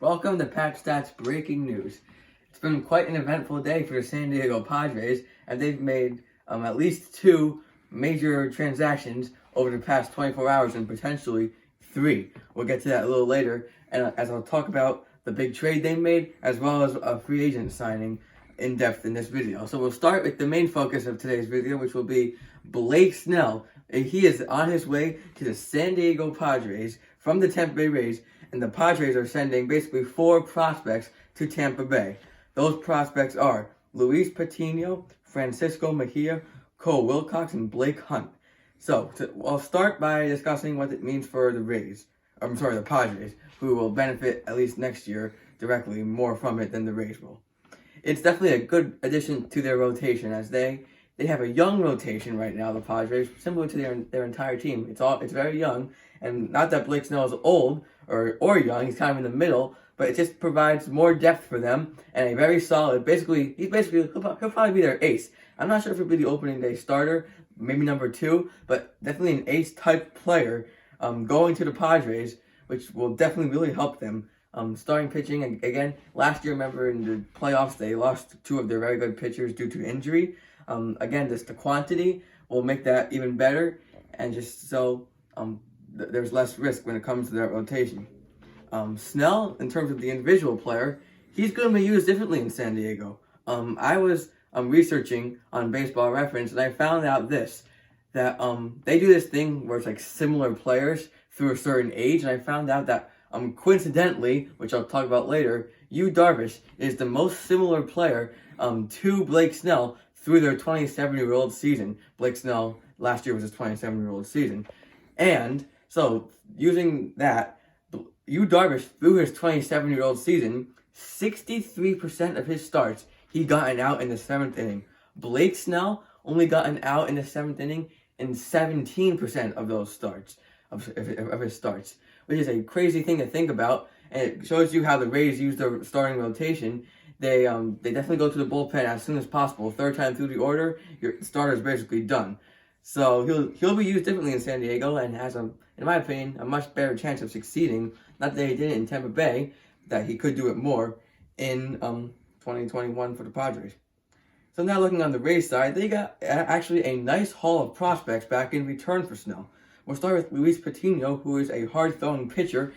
Welcome to Patch Stats Breaking News. It's been quite an eventful day for the San Diego Padres, and they've made at least two major transactions over the past 24 hours and potentially three. We'll get to that a little later, and as I'll talk about the big trade they made as well as a free agent signing in depth in this video. So we'll start with the main focus of today's video, which will be Blake Snell. He is on his way to the San Diego Padres from the Tampa Bay Rays, and the Padres are sending basically four prospects to Tampa Bay. Those prospects are Luis Patino, Francisco Mejia, Cole Wilcox, and Blake Hunt. So I'll start by discussing what it means for the Padres, who will benefit at least next year directly more from it than the Rays will. It's definitely a good addition to their rotation, as they have a young rotation right now, the Padres, similar to their entire team. It's very young, and not that Blake Snell is old or young, he's kind of in the middle, but it just provides more depth for them and a very solid, he'll probably be their ace. I'm not sure if he'll be the opening day starter, maybe number two, but definitely an ace type player going to the Padres, which will definitely really help them. Starting pitching, again, last year, remember in the playoffs, they lost two of their very good pitchers due to injury. Again, just the quantity will make that even better, and just so there's less risk when it comes to that rotation. Snell, in terms of the individual player, he's going to be used differently in San Diego. I was researching on Baseball Reference, and I found out that they do this thing where it's like similar players through a certain age, and I found out that coincidentally, which I'll talk about later, Yu Darvish is the most similar player to Blake Snell through their 27-year-old season. Blake Snell last year was his 27-year-old season. And so, using that, Yu Darvish, through his 27-year-old season, 63% of his starts, he got an out in the 7th inning. Blake Snell only got an out in the 7th inning in 17% of those starts, of his starts, which is a crazy thing to think about, and it shows you how the Rays use their starting rotation. They definitely go to the bullpen as soon as possible. Third time through the order, your starter is basically done. So he'll be used differently in San Diego and has, in my opinion, a much better chance of succeeding. Not that he did it in Tampa Bay, that he could do it more in 2021 for the Padres. So now looking on the Rays side, they got actually a nice haul of prospects back in return for Snell. We'll start with Luis Patino, who is a hard-throwing pitcher.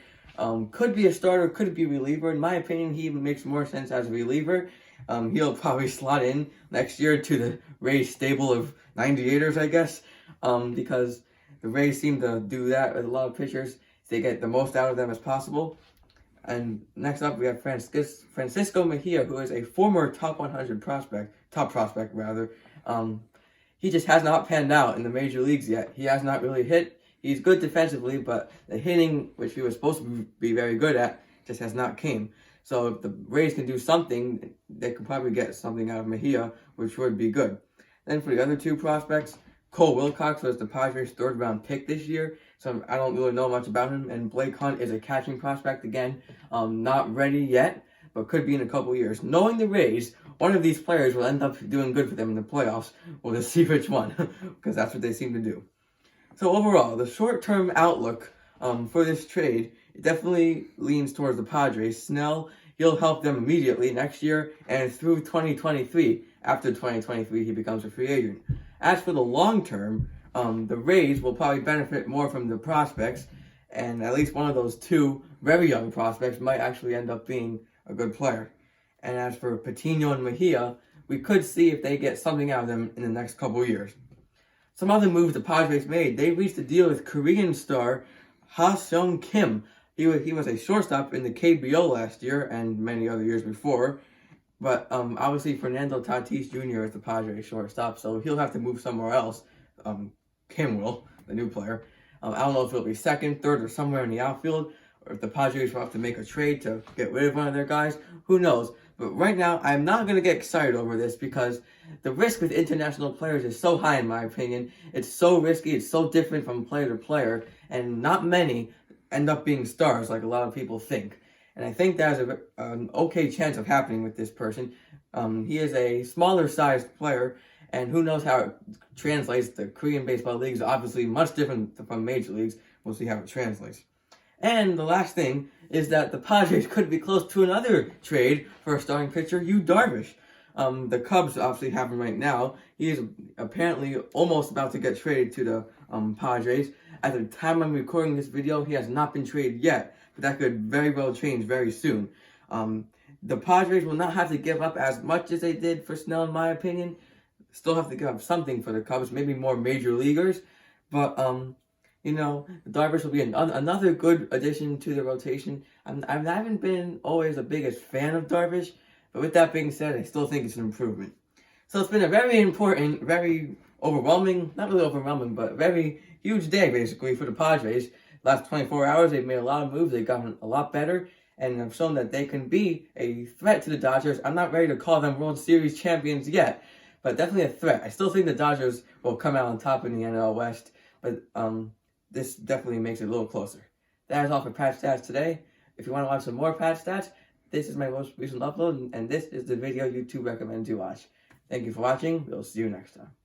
Could be a starter, could be a reliever. In my opinion, he even makes more sense as a reliever. He'll probably slot in next year to the Rays stable of 98ers, I guess, because the Rays seem to do that with a lot of pitchers. They get the most out of them as possible. And next up, we have Francisco Mejia, who is a former top prospect. He just has not panned out in the major leagues yet. He has not really hit. He's good defensively, but the hitting, which he was supposed to be very good at, just has not came. So if the Rays can do something, they could probably get something out of Mejia, which would be good. Then for the other two prospects, Cole Wilcox was the Padres' third-round pick this year, so I don't really know much about him. And Blake Hunt is a catching prospect again, not ready yet, but could be in a couple years. Knowing the Rays, one of these players will end up doing good for them in the playoffs. We'll just see which one, because that's what they seem to do. So overall, the short-term outlook for this trade, it definitely leans towards the Padres. Snell, he'll help them immediately next year and through 2023. After 2023, he becomes a free agent. As for the long term, the Rays will probably benefit more from the prospects, and at least one of those two very young prospects might actually end up being a good player. And as for Patino and Mejia, we could see if they get something out of them in the next couple years. Some other moves the Padres made. They reached a deal with Korean star Ha-Seong Kim. He was a shortstop in the KBO last year and many other years before. But obviously Fernando Tatis Jr. is the Padres shortstop, so he'll have to move somewhere else. Kim will, the new player. I don't know if it'll be second, third, or somewhere in the outfield, or if the Padres will have to make a trade to get rid of one of their guys. Who knows? But right now, I'm not going to get excited over this because the risk with international players is so high, in my opinion. It's so risky. It's so different from player to player. And not many end up being stars like a lot of people think. And I think there's an okay chance of happening with this person. He is a smaller-sized player, and who knows how it translates. The Korean baseball league is obviously much different from major leagues. We'll see how it translates. And the last thing is that the Padres could be close to another trade for a starting pitcher, Yu Darvish. The Cubs obviously have him right now. He is apparently almost about to get traded to the Padres. At the time I'm recording this video, he has not been traded yet, but that could very well change very soon. The Padres will not have to give up as much as they did for Snell, in my opinion. Still have to give up something for the Cubs, maybe more major leaguers. But, Darvish will be another good addition to the rotation. I haven't been always the biggest fan of Darvish, but with that being said, I still think it's an improvement. So it's been a very important, very overwhelming, not really overwhelming, but very huge day, basically, for the Padres. Last 24 hours, they've made a lot of moves. They've gotten a lot better, and have shown that they can be a threat to the Dodgers. I'm not ready to call them World Series champions yet, but definitely a threat. I still think the Dodgers will come out on top in the NL West, but this definitely makes it a little closer. That is all for Patch Stats today. If you want to watch some more Patch Stats, this is my most recent upload, and this is the video YouTube recommends you watch. Thank you for watching. We'll see you next time.